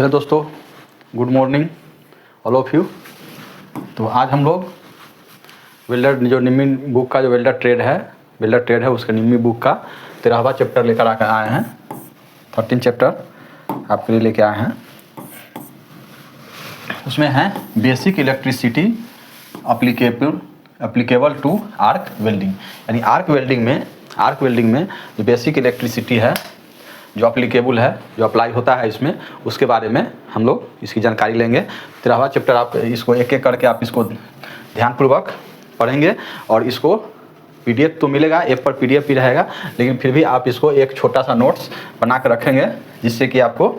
Hello दोस्तों, good morning all of you. तो आज हम लोग वेल्डर जो निम्मी बुक का जो वेल्डर ट्रेड है उसके निम्मी बुक का 13वां चैप्टर लेकर आकर आए हैं। 13 चैप्टर आपके लिए लेके आए हैं। उसमें है basic electricity applicable to arc welding. यानी आर्क वेल्डिंग में जो बेसिक इलेक्ट्रिसिटी है जो अप्लीकेबल है, जो अप्लाई होता है इसमें, उसके बारे में हम लोग इसकी जानकारी लेंगे। 13वां चैप्टर आप इसको एक एक करके आप इसको ध्यानपूर्वक पढ़ेंगे और इसको पीडीएफ तो मिलेगा, ऐप पर पीडीएफ भी रहेगा, लेकिन फिर भी आप इसको एक छोटा सा नोट्स बना कर रखेंगे जिससे कि आपको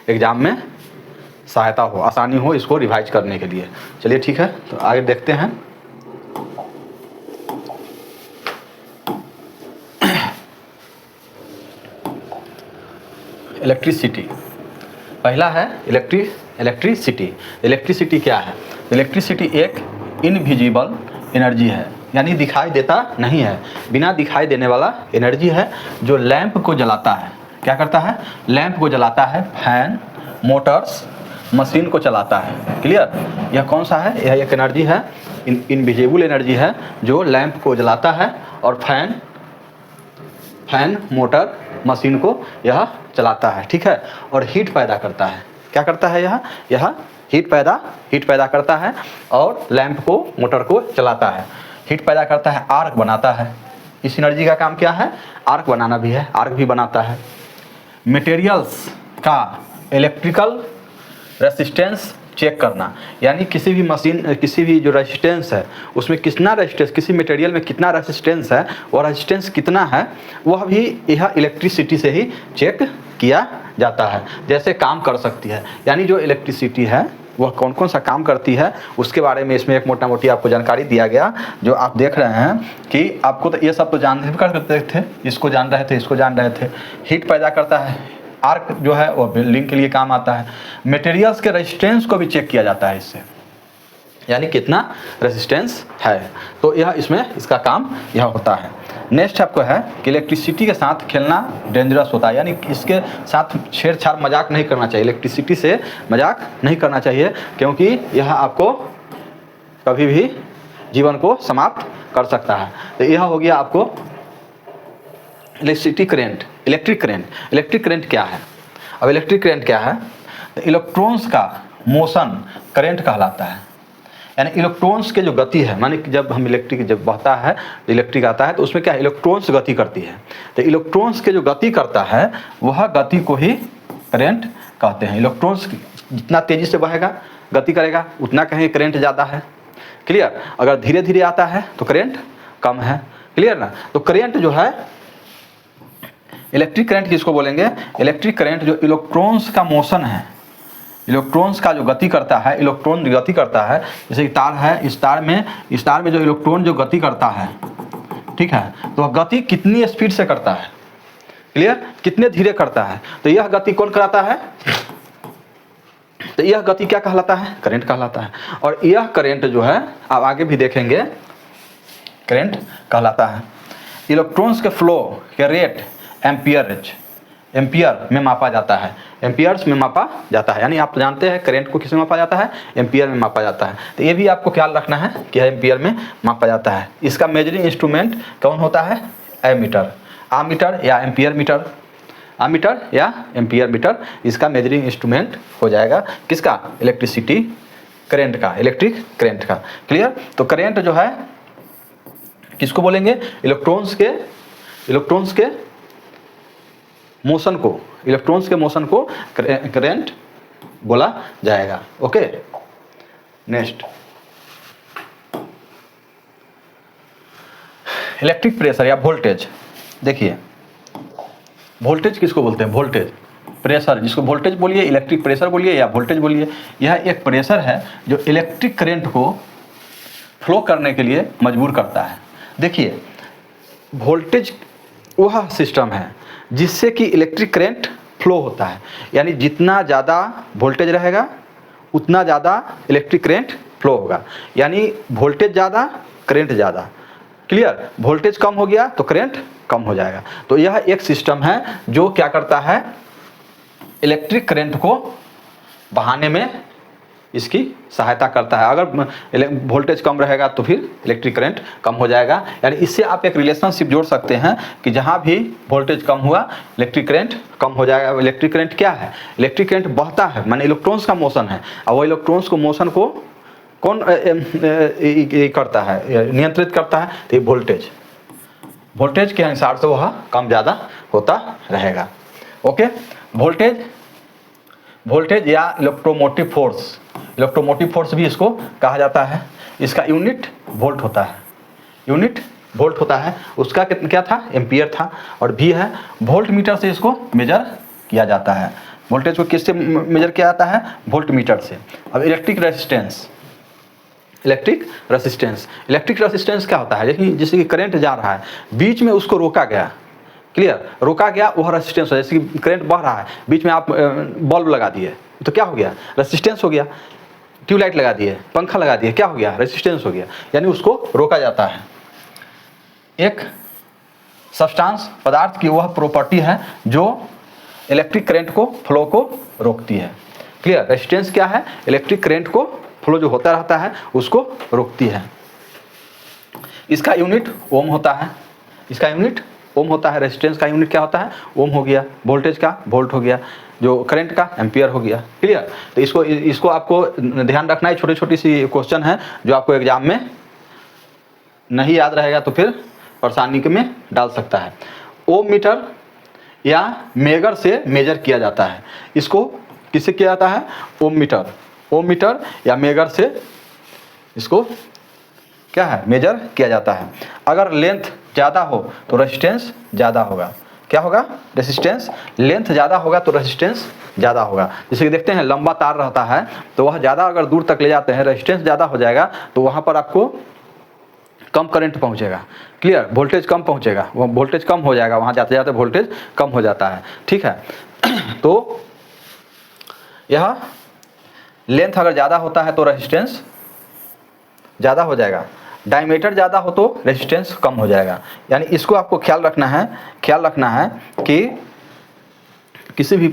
एग्ज़ाम में सहायता हो, आसानी हो इसको रिवाइज करने के लिए। चलिए ठीक है, तो आगे देखते हैं। इलेक्ट्रिसिटी पहला है इलेक्ट्रिसिटी। इलेक्ट्रिसिटी क्या है? इलेक्ट्रिसिटी एक इनविजिबल एनर्जी है, यानी दिखाई देता नहीं है, बिना दिखाई देने वाला एनर्जी है जो लैंप को जलाता है। क्या करता है? लैंप को जलाता है, फैन, मोटर्स, मशीन को चलाता है। क्लियर? यह कौन सा है? यह एक एनर्जी है, इनविजिबल एनर्जी है जो लैंप को जलाता है और फैन, मोटर, मशीन को यह चलाता है। ठीक है? और हीट पैदा करता है। क्या करता है? यह हीट पैदा करता है और लैंप को, मोटर को चलाता है। हीट पैदा करता है, आर्क बनाता है। इस एनर्जी का काम क्या है? आर्क बनाना भी है, आर्क भी बनाता है। मटेरियल्स का इलेक्ट्रिकल रेसिस्टेंस चेक करना, यानी किसी भी मशीन, किसी भी जो रेजिस्टेंस है उसमें कितना रेजिस्टेंस, किसी मटेरियल में कितना रेजिस्टेंस है, वो रेजिस्टेंस कितना है, वह भी यह इलेक्ट्रिसिटी से ही चेक किया जाता है। जैसे काम कर सकती है, यानी जो इलेक्ट्रिसिटी है वह कौन कौन सा काम करती है उसके बारे में इसमें एक मोटा मोटी आपको जानकारी दिया गया। जो आप देख रहे हैं कि आपको तो ये सब तो जान करते थे, इसको जान रहे थे। हीट पैदा करता है, आर्क जो है वो बिल्डिंग के लिए काम आता है। मटेरियल्स के रेजिस्टेंस को भी चेक किया जाता है इससे, यानी कितना रेजिस्टेंस है, तो यह इसमें इसका काम यह होता है। नेक्स्ट आपको है कि इलेक्ट्रिसिटी के साथ खेलना डेंजरस होता है, यानी इसके साथ छेड़छाड़, मजाक नहीं करना चाहिए। इलेक्ट्रिसिटी से मजाक नहीं करना चाहिए क्योंकि यह आपको कभी भी जीवन को समाप्त कर सकता है। तो यह हो गया आपको इलेक्ट्रिक करंट क्या है? अब इलेक्ट्रिक करंट क्या है? तो इलेक्ट्रॉन्स का मोशन करंट कहलाता है। यानी इलेक्ट्रॉन्स के जो गति है, माने कि जब बहता है, इलेक्ट्रिक आता है तो उसमें क्या है? इलेक्ट्रॉन्स गति करती है। तो इलेक्ट्रॉन्स के जो गति करता है वह गति को ही करंट कहते हैं। इलेक्ट्रॉन्स जितना तेजी से बहेगा, गति करेगा, उतना कहीं करंट ज़्यादा है। क्लियर? अगर धीरे धीरे आता है तो करंट कम है। क्लियर ना? तो करंट जो है, इलेक्ट्रिक करंट किसको बोलेंगे? इलेक्ट्रिक करंट जो इलेक्ट्रॉन्स का मोशन है, इलेक्ट्रॉन्स का जो गति करता है, इलेक्ट्रॉन गति करता है। जैसे तार है, इस तार में जो इलेक्ट्रॉन जो गति करता है, ठीक है, तो वह गति कितनी स्पीड से करता है? क्लियर? कितने धीरे करता है? तो यह गति कौन कराता है? तो यह गति क्या कहलाता है? करंट कहलाता है। और यह करंट जो है, आप आगे भी देखेंगे, करंट कहलाता है। इलेक्ट्रॉन्स के फ्लो के रेट एम्पियर में मापा जाता है, एम्पियर्स में मापा जाता है। यानी आप जानते हैं करंट को किस में मापा जाता है? एम्पियर में मापा जाता है। तो ये भी आपको ख्याल रखना है कि एम्पियर में मापा जाता है। इसका मेजरिंग इंस्ट्रूमेंट कौन होता है? आमीटर या एम्पियर मीटर, इसका मेजरिंग इंस्ट्रूमेंट हो जाएगा। किसका? इलेक्ट्रिक करंट का। क्लियर? तो करंट जो है किसको बोलेंगे? इलेक्ट्रॉन्स के मोशन को करंट बोला जाएगा। ओके, नेक्स्ट इलेक्ट्रिक प्रेशर या वोल्टेज। देखिए, वोल्टेज किसको बोलते हैं? वोल्टेज, प्रेशर, जिसको वोल्टेज बोलिए, इलेक्ट्रिक प्रेशर बोलिए या वोल्टेज बोलिए। यह एक प्रेशर है जो इलेक्ट्रिक करंट को फ्लो करने के लिए मजबूर करता है। देखिए, वोल्टेज वह सिस्टम है जिससे कि इलेक्ट्रिक करंट फ्लो होता है, यानी जितना ज़्यादा वोल्टेज रहेगा उतना ज़्यादा इलेक्ट्रिक करंट फ्लो होगा। यानी वोल्टेज ज़्यादा, करंट ज़्यादा। क्लियर? वोल्टेज कम हो गया तो करंट कम हो जाएगा। तो यह एक सिस्टम है जो क्या करता है? इलेक्ट्रिक करंट को बढ़ाने में इसकी सहायता करता है। अगर वोल्टेज कम रहेगा तो फिर इलेक्ट्रिक करंट कम हो जाएगा। यानी इससे आप एक रिलेशनशिप जोड़ सकते हैं कि जहाँ भी वोल्टेज कम हुआ इलेक्ट्रिक करंट कम हो जाएगा। इलेक्ट्रिक करंट क्या है? इलेक्ट्रिक करंट बहता है, माने इलेक्ट्रॉन्स का मोशन है, और वो इलेक्ट्रॉन्स को मोशन को कौन करता है, नियंत्रित करता है? तो ये वोल्टेज के अनुसार से वह कम ज़्यादा होता रहेगा। ओके, वोल्टेज या इलेक्ट्रोमोटिव फोर्स भी इसको कहा जाता है। इसका यूनिट वोल्ट होता है। उसका क्या था? एम्पियर था। और भी है, वोल्ट मीटर से इसको मेजर किया जाता है। वोल्टेज को किससे मेजर किया जाता है? वोल्ट मीटर से। अब इलेक्ट्रिक रेसिस्टेंस क्या होता है? जैसे कि करंट जा रहा है, बीच में उसको रोका गया, क्लियर, रोका गया, वह रेसिस्टेंस है। जैसे कि करंट बह रहा है, बीच में आप बल्ब लगा दिए तो क्या हो गया? रेसिस्टेंस हो गया। ट्यूबलाइट लगा दिए, पंखा लगा दिए, क्या हो गया? रेसिस्टेंस हो गया। यानी उसको रोका जाता है। एक सब्सटेंस पदार्थ की वह प्रॉपर्टी है जो इलेक्ट्रिक करंट को फ्लो को रोकती है। क्लियर, रेसिस्टेंस क्या है? इलेक्ट्रिक करंट को फ्लो जो होता रहता है उसको रोकती है। इसका यूनिट ओम होता है। रेजिस्टेंस का यूनिट क्या होता है? ओम हो गया। वोल्टेज का वोल्ट हो गया। जो करंट का एम्पियर हो गया। क्लियर, तो इसको आपको ध्यान रखना है। छोटी सी क्वेश्चन है जो आपको एग्जाम में नहीं याद रहेगा तो फिर परेशानी में डाल सकता है। ओम मीटर या मेगर से मेजर किया जाता है। इसको किससे किया जाता है? ओम मीटर या मेगर से इसको क्या है? मेजर किया जाता है। अगर लेंथ ज़्यादा हो तो रेजिस्टेंस ज़्यादा होगा। क्या होगा? रेजिस्टेंस। लेंथ ज़्यादा होगा तो रेजिस्टेंस ज़्यादा होगा। जैसे कि देखते हैं लंबा तार रहता है तो वह ज़्यादा अगर दूर तक ले जाते हैं, रेजिस्टेंस ज़्यादा हो जाएगा तो वहाँ पर आपको कम करंट पहुँचेगा। क्लियर, वोल्टेज कम पहुँचेगा, वह वोल्टेज कम हो जाएगा, वहाँ जाते जाते वोल्टेज कम हो जाता है। ठीक है, तो यह लेंथ अगर ज़्यादा होता है तो रेजिस्टेंस ज़्यादा हो जाएगा। डायमीटर ज़्यादा हो तो रेजिस्टेंस कम हो जाएगा। यानी इसको आपको ख्याल रखना है कि किसी भी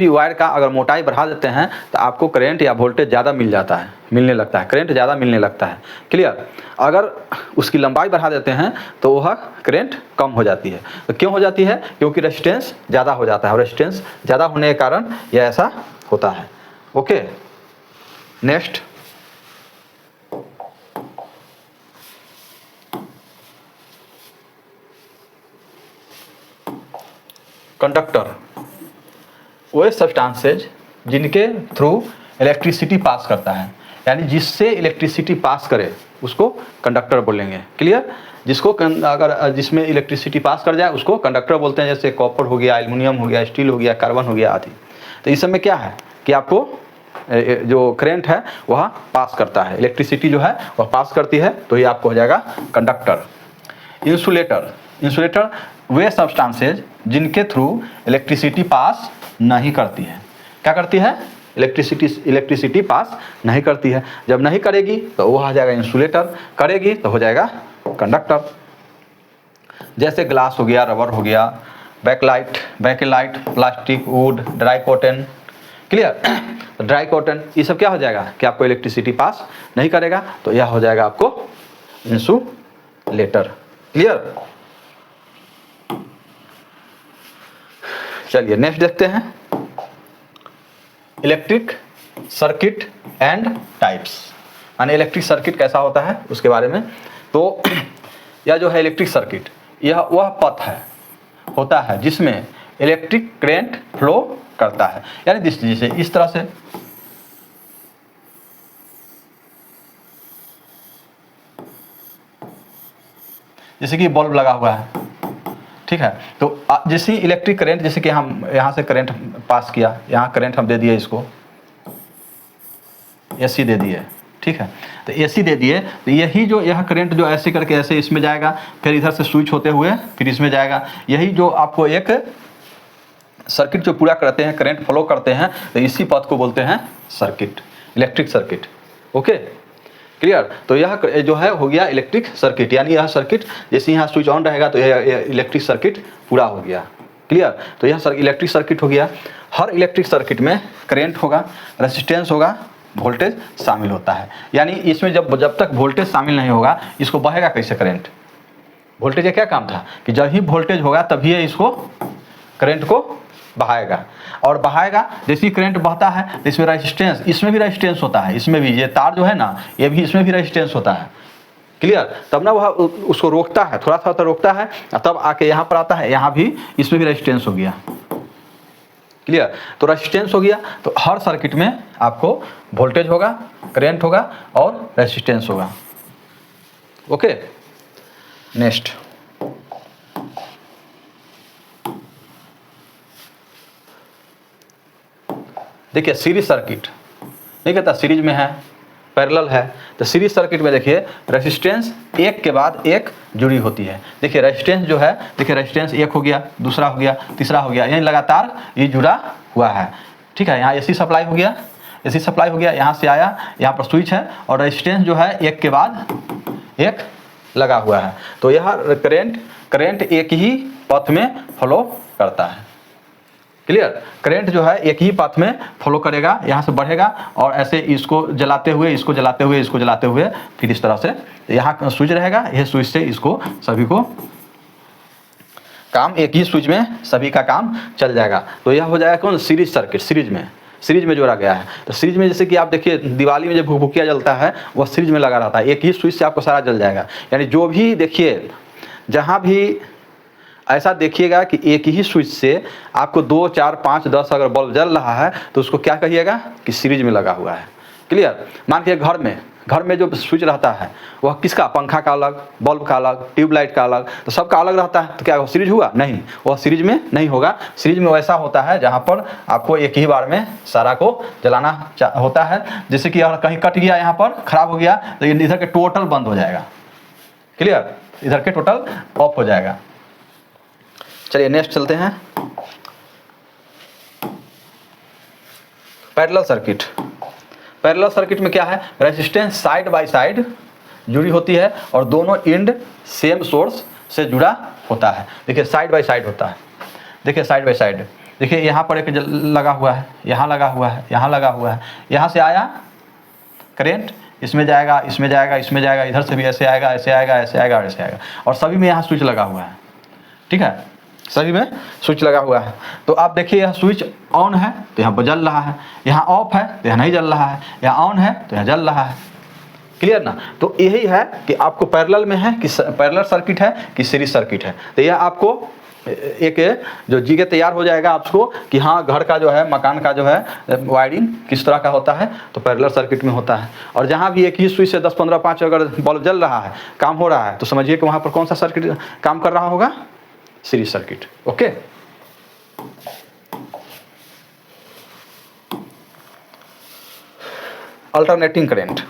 वायर का अगर मोटाई बढ़ा देते हैं तो आपको करंट या वोल्टेज ज़्यादा मिलने लगता है, करंट ज़्यादा मिलने लगता है। क्लियर, अगर उसकी लंबाई बढ़ा देते हैं तो वह करंट कम हो जाती है। तो क्यों हो जाती है? क्योंकि रेजिस्टेंस ज़्यादा हो जाता है, और रेजिस्टेंस ज़्यादा होने के कारण यह ऐसा होता है। ओके, नेक्स्ट कंडक्टर, वो सब्सटेंसेज जिनके थ्रू इलेक्ट्रिसिटी पास करता है, यानी जिससे इलेक्ट्रिसिटी पास करे उसको कंडक्टर बोलेंगे। क्लियर, जिसमें इलेक्ट्रिसिटी पास कर जाए उसको कंडक्टर बोलते हैं। जैसे कॉपर हो गया, एल्युमिनियम हो गया, स्टील हो गया, कार्बन हो गया आदि। तो इस समय क्या है कि आपको जो करंट है वह पास करता है, इलेक्ट्रिसिटी जो है वह पास करती है, तो ये आपको हो जाएगा कंडक्टर। इंसुलेटर वे सब्सटेंसेज जिनके थ्रू इलेक्ट्रिसिटी पास नहीं करती है। क्या करती है? इलेक्ट्रिसिटी पास नहीं करती है। जब नहीं करेगी तो वो आ जाएगा इंसुलेटर, करेगी तो हो जाएगा कंडक्टर। जैसे ग्लास हो गया, रबर हो गया, bakelite, plastic, wood, dry cotton. Clear, dry cotton ये सब क्या हो जाएगा कि आपको इलेक्ट्रिसिटी पास नहीं करेगा, तो यह हो जाएगा आपको इंसुलेटर। क्लियर, चलिए नेक्स्ट देखते हैं इलेक्ट्रिक सर्किट एंड टाइप्स, यानी इलेक्ट्रिक सर्किट कैसा होता है उसके बारे में। तो यह जो है इलेक्ट्रिक सर्किट, यह वह पथ होता है जिसमें इलेक्ट्रिक करंट फ्लो करता है। यानी जैसे इस तरह से जैसे कि बल्ब लगा हुआ है, ठीक है, तो जैसे इलेक्ट्रिक करंट, जैसे कि हम यहाँ से करंट पास किया, यहाँ करंट हम दे दिए, इसको एसी दे दिए, ठीक है, तो एसी दे दिए, तो यही जो यह करंट जो ऐसे करके ऐसे इसमें जाएगा, फिर इधर से स्विच होते हुए फिर इसमें जाएगा। यही जो आपको एक सर्किट जो पूरा करते हैं, करंट फ्लो करते हैं, तो इसी पथ को बोलते हैं circuit, electric circuit. Okay, clear, तो यह जो है हो गया इलेक्ट्रिक सर्किट। यानी यह सर्किट जैसे यहाँ स्विच ऑन रहेगा तो यह इलेक्ट्रिक सर्किट पूरा हो गया। क्लियर। तो यह इलेक्ट्रिक सर्किट हो गया। हर इलेक्ट्रिक सर्किट में करंट होगा, रेजिस्टेंस होगा, वोल्टेज शामिल होता है। यानी इसमें जब तक वोल्टेज शामिल नहीं होगा इसको बहेगा कैसे करंट। वोल्टेज का क्या काम था कि जब ही वोल्टेज होगा तभी ये इसको करंट को बहाएगा, और बहाएगा जैसे ही करंट बहता है तो इसमें रेजिस्टेंस, इसमें भी रेजिस्टेंस होता है, इसमें भी ये तार जो है ना ये भी, इसमें भी रेजिस्टेंस होता है। क्लियर। तब ना वह उसको रोकता है, थोड़ा सा रोकता है, तब आके यहाँ पर आता है, यहाँ भी इसमें भी रेजिस्टेंस हो गया। क्लियर। तो रेजिस्टेंस हो गया। तो हर सर्किट में आपको वोल्टेज होगा, करंट होगा और रेजिस्टेंस होगा। ओके। नेक्स्ट, देखिए सीरीज सर्किट, नहीं कहता सीरीज में है, पैरेलल है। तो सीरीज सर्किट में देखिए रेजिस्टेंस एक के बाद एक जुड़ी होती है। देखिए रेजिस्टेंस जो है, देखिए रेजिस्टेंस एक हो गया, दूसरा हो गया, तीसरा हो गया, यानी लगातार ये जुड़ा हुआ है। ठीक है। यहाँ एसी सप्लाई हो गया, एसी सप्लाई हो गया, यहाँ से आया, यहाँ पर स्विच है, और रेजिस्टेंस जो है एक के बाद एक लगा हुआ है। तो यह करंट एक ही पथ में फ्लो करता है। क्लियर। करंट जो है एक ही पाथ में फॉलो करेगा, यहाँ से बढ़ेगा और ऐसे इसको जलाते हुए, इसको जलाते हुए, इसको जलाते हुए, फिर इस तरह से यहाँ स्विच रहेगा, यह स्विच से इसको सभी को काम, एक ही स्विच में सभी का काम चल जाएगा। तो यह हो जाएगा कौन, सीरीज सर्किट। सीरीज में जोड़ा गया है। तो सीरीज में जैसे कि आप देखिए दिवाली में जब भुकभुकिया जलता है वह सीरीज में लगा रहता है, एक ही स्विच से आपको सारा जल जाएगा। यानी जो भी देखिए, जहाँ भी ऐसा देखिएगा कि एक ही स्विच से आपको 2, 4, 5, 10 अगर बल्ब जल रहा है तो उसको क्या कहिएगा कि सीरीज में लगा हुआ है। क्लियर। मान के घर में जो स्विच रहता है वह किसका, पंखा का अलग, बल्ब का अलग, ट्यूबलाइट का अलग, तो सबका अलग रहता है। तो क्या वो सीरीज हुआ? नहीं, वह सीरीज में नहीं होगा। सीरीज में वैसा होता है जहाँ पर आपको एक ही बार में सारा को जलाना होता है। जैसे कि अगर कहीं कट गया, यहाँ पर खराब हो गया, तो इधर के टोटल बंद हो जाएगा। क्लियर। इधर के टोटल ऑफ हो जाएगा। चलिए नेक्स्ट चलते हैं। Parallel circuit. पैरेलल सर्किट में क्या है, रेजिस्टेंस साइड बाय साइड जुड़ी होती है और दोनों एंड सेम सोर्स से जुड़ा होता है। देखिए साइड बाय साइड होता है। देखिए साइड बाय साइड, देखिए यहाँ पर एक लगा हुआ है, यहाँ लगा हुआ है, यहाँ लगा हुआ है, यहाँ से आया करंट, इसमें जाएगा, इसमें जाएगा, इसमें जाएगा, इधर से भी ऐसे आएगा, ऐसे आएगा, ऐसे आएगा, ऐसे आएगा, और सभी में यहाँ स्विच लगा हुआ है। ठीक है, सभी में स्विच लगा हुआ है। तो आप देखिए यह स्विच ऑन है तो यहाँ पर जल रहा है, यहाँ ऑफ है तो यहाँ नहीं जल रहा है, यहाँ ऑन है तो यहाँ जल रहा है। क्लियर ना। तो यही है कि आपको पैरेलल में है कि पैरेलल सर्किट है कि सीरीज सर्किट है। तो यह आपको एक जो जीके तैयार हो जाएगा आपको कि हाँ घर का जो है, मकान का जो है वायरिंग किस तरह का होता है, तो पैरेलल सर्किट में होता है। और जहाँ भी एक ही स्विच से 10, 15, 5 अगर बल्ब जल रहा है, काम हो रहा है, तो समझिए कि वहाँ पर कौन सा सर्किट काम कर रहा होगा, series circuit. Okay. Alternating current.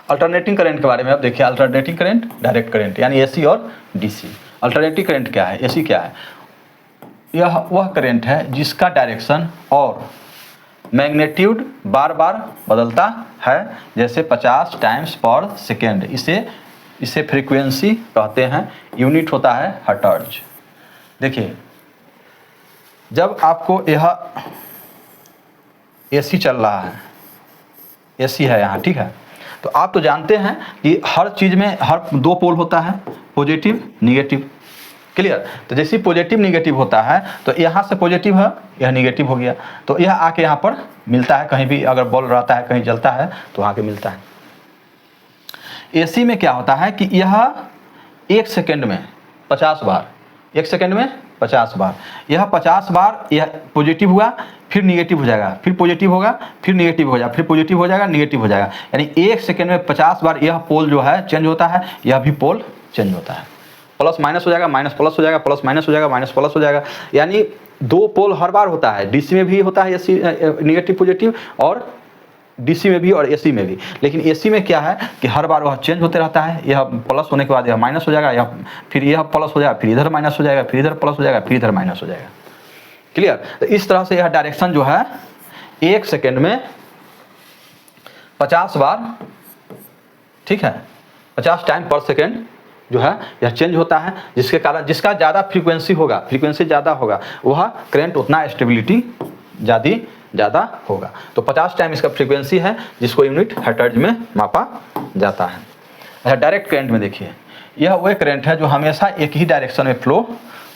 Alternating current के बारे में आप देखिए, अल्टरनेटिंग करंट, डायरेक्ट करंट, यानी एसी और डीसी। अल्टरनेटिंग करंट क्या है, एसी क्या है? यह वह करंट है जिसका डायरेक्शन और मैग्नीट्यूड बार बार बदलता है, जैसे 50 टाइम्स पर सेकेंड। इसे फ्रीक्वेंसी कहते हैं, यूनिट होता है हर्ट्ज। देखिए जब आपको यह एसी चल रहा है, एसी है यहाँ, ठीक है, तो आप तो जानते हैं कि हर चीज़ में हर 2 पोल होता है, पॉजिटिव निगेटिव। क्लियर। तो जैसे पॉजिटिव निगेटिव होता है तो यहाँ से पॉजिटिव है, यह निगेटिव हो गया, तो यह आके यहाँ पर मिलता है। कहीं भी अगर बल्ब रहता है, कहीं जलता है तो आके मिलता है। एसी में क्या होता है कि यह 1 सेकेंड में 50 बार, 1 सेकेंड में 50 बार, यह 50 बार यह पॉजिटिव हुआ, फिर निगेटिव हो जाएगा, फिर पॉजिटिव होगा, फिर निगेटिव हो जाएगा, फिर पॉजिटिव हो जाएगा, निगेटिव हो जाएगा। यानी 1 सेकेंड में 50 बार यह पोल जो है चेंज होता है, यह भी पोल चेंज होता है। प्लस माइनस हो जाएगा, माइनस प्लस हो जाएगा, प्लस माइनस हो जाएगा, माइनस प्लस हो जाएगा। यानी 2 पोल हर बार होता है। डीसी में भी होता है एसी निगेटिव पॉजिटिव, और डीसी में भी और एसी में भी। लेकिन एसी में क्या है कि हर बार वह चेंज होते रहता है। यह प्लस होने के बाद यह माइनस हो जाएगा, यह फिर यह प्लस हो जाएगा, फिर इधर माइनस हो जाएगा, फिर इधर प्लस हो जाएगा, फिर इधर माइनस हो जाएगा। क्लियर। तो इस तरह से यह डायरेक्शन जो है 1 सेकेंड में 50 बार, ठीक है, 50 टाइम पर सेकेंड जो है यह चेंज होता है, जिसके कारण जिसका ज़्यादा फ्रीक्वेंसी होगा, फ्रीक्वेंसी ज़्यादा होगा, वह करंट उतना स्टेबिलिटी ज़्यादा होगा। तो 50 टाइम इसका फ्रीक्वेंसी है, जिसको यूनिट हर्ट्ज में मापा जाता है। अच्छा, डायरेक्ट करंट में देखिए, यह वह करंट है जो हमेशा एक ही डायरेक्शन में फ्लो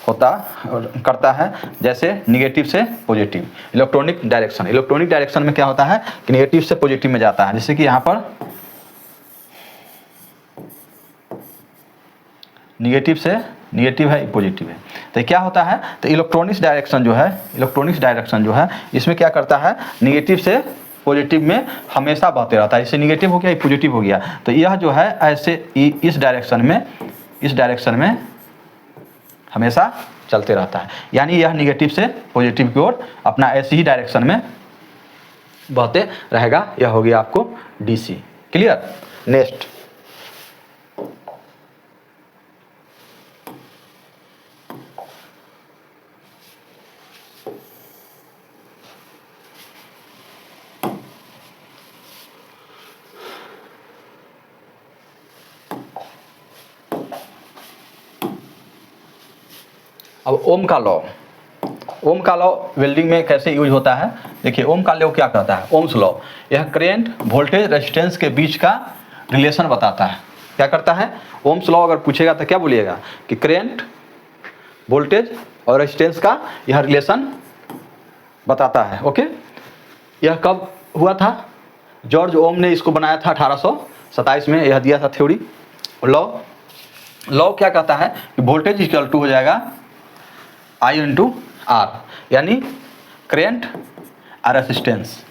करता है, जैसे निगेटिव से पॉजिटिव। इलेक्ट्रॉनिक डायरेक्शन में क्या होता है कि निगेटिव से पॉजिटिव में जाता है, जैसे कि यहाँ पर निगेटिव है, पॉजिटिव है, तो क्या होता है, तो इलेक्ट्रॉनिक्स डायरेक्शन जो है इसमें क्या करता है, निगेटिव से पॉजिटिव में हमेशा बहते रहता है। इससे निगेटिव हो गया, ये पॉजिटिव हो गया, तो यह जो है ऐसे इस डायरेक्शन में हमेशा चलते रहता है, यानी यह निगेटिव से पॉजिटिव की ओर अपना ऐसी ही डायरेक्शन में बहते रहेगा। यह हो गया आपको डीसी। क्लियर। नेक्स्ट, अब ओम का लॉ वेल्डिंग में कैसे यूज होता है, देखिए ओम का लॉ क्या कहता है, ओम्स लॉ, यह करंट वोल्टेज रेजिस्टेंस के बीच का रिलेशन बताता है। क्या करता है, ओम्स लॉ अगर पूछेगा तो क्या बोलिएगा कि करंट वोल्टेज और रेजिस्टेंस का यह रिलेशन बताता है। ओके, यह कब हुआ था, जॉर्ज ओम ने इसको बनाया था 1827 में, यह दिया था थ्योरी। लॉ क्या कहता है कि वोल्टेज इक्वल टू हो जाएगा I इंटू आर, यानी करंट और रेजिस्टेंस।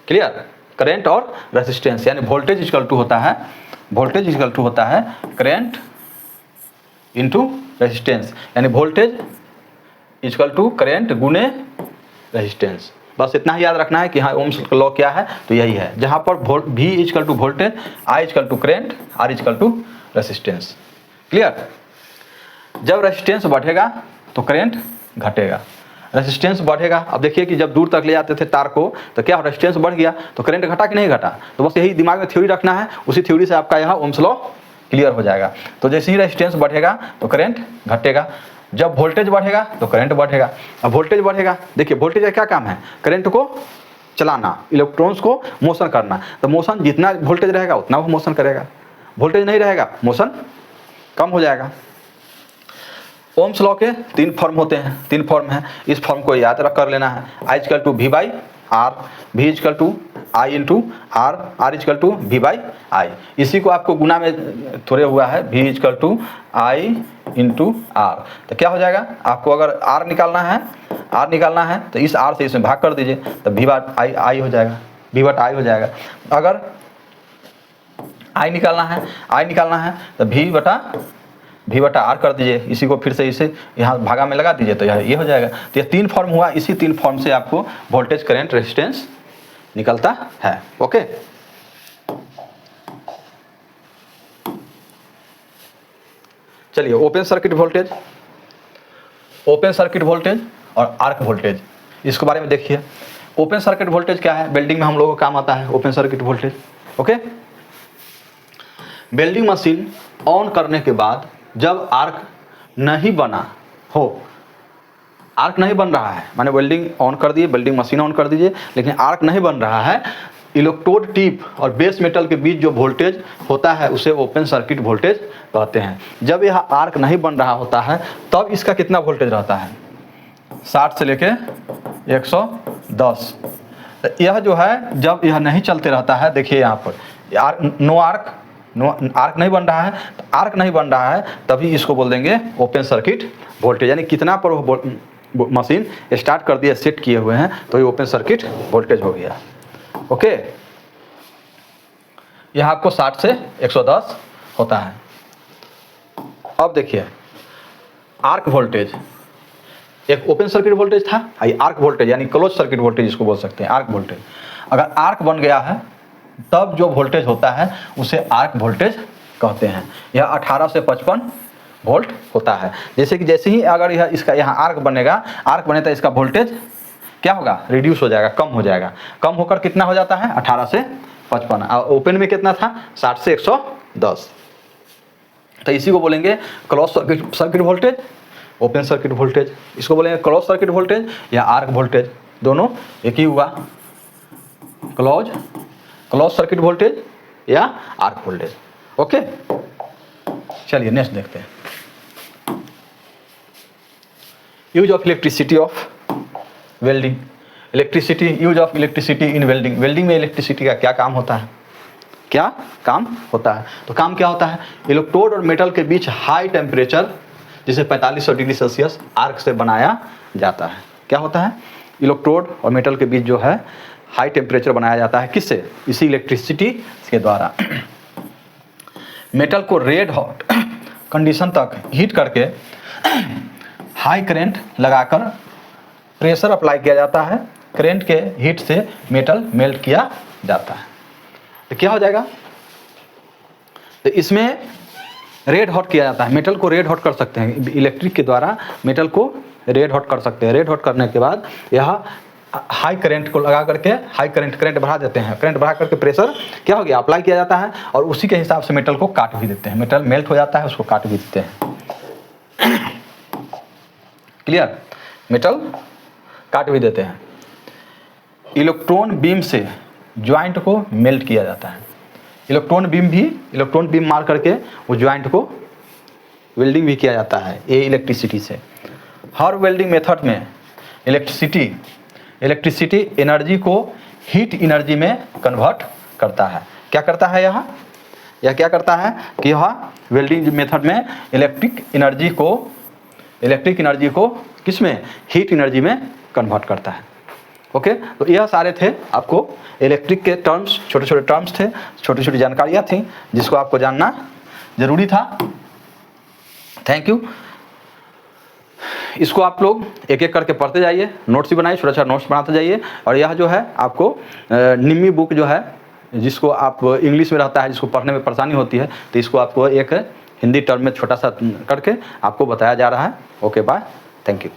क्लियर, करंट और रेजिस्टेंस, यानी वोल्टेज इक्वल टू होता है करंट इंटू रेजिस्टेंस, यानी वोल्टेज इक्वल टू करंट गुने रेजिस्टेंस। बस इतना ही याद रखना है कि हाँ ओम्स लॉ क्या है, तो यही है, जहाँ पर V equal to voltage, I equal to current, R equal to resistance. Clear. जब रेजिस्टेंस बढ़ेगा तो करंट घटेगा, रेजिस्टेंस बढ़ेगा। अब देखिए कि जब दूर तक ले जाते थे तार को तो क्या रेजिस्टेंस बढ़ गया तो करंट घटा कि नहीं घटा, तो बस यही दिमाग में थ्योरी रखना है, उसी थ्योरी से आपका यहाँ ओम्स लॉ क्लियर हो जाएगा। तो जैसे ही रेजिस्टेंस बढ़ेगा तो करंट घटेगा, जब वोल्टेज बढ़ेगा तो करंट बढ़ेगा। अब वोल्टेज बढ़ेगा, देखिए वोल्टेज का क्या काम है, करंट को चलाना, इलेक्ट्रॉन्स को मोशन करना, तो मोशन जितना वोल्टेज रहेगा उतना वो मोशन करेगा, वोल्टेज नहीं रहेगा मोशन कम हो जाएगा। ओम्स लॉ के 3 फॉर्म हैं, इस फॉर्म को याद रख कर लेना है। I equal to V by R, V equal to I into R, R equal to V by I. इसी को आपको गुना में थोड़े हुआ है, V equal to I into R, तो क्या हो जाएगा, आपको अगर R निकालना है तो इस R से इसमें भाग कर दीजिए, तो V बटा I हो जाएगा, V बटा I हो जाएगा। अगर I निकालना है तो V बटा R कर दीजिए, इसी को फिर से इसे यहाँ भागा में लगा दीजिए, तो ये हो जाएगा। तो ये 3 फॉर्म हुआ, इसी 3 फॉर्म से आपको वोल्टेज, करंट, रेजिस्टेंस निकलता है। ओके, चलिए ओपन सर्किट वोल्टेज और आर्क वोल्टेज, इसके बारे में देखिए। ओपन सर्किट वोल्टेज क्या है, वेल्डिंग में हम लोगों को काम आता है open circuit voltage. Okay, welding machine on करने के बाद जब आर्क नहीं बन रहा है, माने वेल्डिंग ऑन कर दिए, वेल्डिंग मशीन ऑन कर दीजिए, लेकिन आर्क नहीं बन रहा है, इलेक्ट्रोड टिप और बेस मेटल के बीच जो वोल्टेज होता है उसे ओपन सर्किट वोल्टेज कहते हैं। जब यह आर्क नहीं बन रहा होता है तब इसका कितना वोल्टेज रहता है, 60 से लेके 110। यह जो है जब यह नहीं चलते रहता है, देखिए यहाँ पर आर्क नहीं बन रहा है, तो आर्क नहीं बन रहा है तभी इसको बोल देंगे ओपन सर्किट वोल्टेज, यानी कितना पर वो मशीन स्टार्ट कर दिया, सेट किए हुए हैं, तो ये ओपन सर्किट वोल्टेज हो गया। ओके, यह आपको 60 से 110 होता है। अब देखिए आर्क वोल्टेज, एक ओपन सर्किट वोल्टेज था, आर्क वोल्टेज यानी क्लोज सर्किट वोल्टेज इसको बोल सकते हैं, आर्क वोल्टेज। अगर आर्क बन गया है तब जो वोल्टेज होता है उसे आर्क वोल्टेज कहते हैं। यह 18 से 55 वोल्ट होता है। जैसे ही अगर यह इसका यहाँ आर्क बने तो इसका वोल्टेज क्या होगा, रिड्यूस हो जाएगा, कम हो जाएगा। कम होकर कितना हो जाता है, 18 से 55। और ओपन में कितना था, 60 से 110। तो इसी को बोलेंगे close circuit voltage, open circuit voltage. इसको बोलेंगे क्लोज सर्किट वोल्टेज या आर्क वोल्टेज, दोनों एक ही हुआ, क्लोज सर्किट वोल्टेज या आर्क वोल्टेज। ओके, चलिए नेक्स्ट देखते हैं। Use of elasticity of welding. Electricity, use of electricity in welding. Welding में इलेक्ट्रिसिटी का क्या काम होता है? क्या काम होता है? तो काम क्या होता है? इलेक्ट्रोड और मेटल के बीच हाई टेम्परेचर, जिसे 4500 डिग्री सेल्सियस आर्क से बनाया जाता है। क्या होता है? इलेक्ट्रोड और मेटल के बीच जो है हाई टेम्परेचर बनाया जाता है। किससे? इसी इलेक्ट्रिसिटी के द्वारा। मेटल को रेड हॉट कंडीशन तक हीट करके हाई करंट लगाकर प्रेशर अप्लाई किया जाता है। करंट के हीट से मेटल मेल्ट किया जाता है। तो क्या हो जाएगा? तो इसमें रेड हॉट किया जाता है। मेटल को रेड हॉट कर सकते हैं, इलेक्ट्रिक के द्वारा मेटल को रेड हॉट कर सकते हैं। रेड हॉट करने के बाद यह हाई करंट को लगा करके हाई करंट बढ़ा देते हैं। करंट बढ़ा करके प्रेशर क्या हो गया? अप्लाई किया जाता है और उसी के हिसाब से मेटल को काट भी देते हैं। मेटल मेल्ट हो जाता है, उसको काट भी देते हैं। क्लियर? मेटल काट भी देते हैं। इलेक्ट्रॉन बीम से ज्वाइंट को मेल्ट किया जाता है। इलेक्ट्रॉन बीम मार करके वो ज्वाइंट को वेल्डिंग भी किया जाता है, ये इलेक्ट्रिसिटी से। हर वेल्डिंग मेथड में इलेक्ट्रिसिटी एनर्जी को हीट एनर्जी में कन्वर्ट करता है। क्या करता है यह क्या करता है कि यह वेल्डिंग मेथड में इलेक्ट्रिक एनर्जी को किस में? हीट एनर्जी में कन्वर्ट करता है। ओके, तो यह सारे थे आपको इलेक्ट्रिक के टर्म्स, छोटे छोटे टर्म्स थे, छोटी छोटी जानकारियाँ थी जिसको आपको जानना जरूरी था। Thank you. इसको आप लोग एक एक करके पढ़ते जाइए, नोट्स भी बनाइए, छोटा छोटा नोट्स बनाते जाइए। और यह जो है आपको निम्मी बुक जो है, जिसको आप इंग्लिश में रहता है, जिसको पढ़ने में परेशानी होती है, तो इसको आपको एक हिंदी टर्म में छोटा सा करके आपको बताया जा रहा है। Okay, bye, thank you.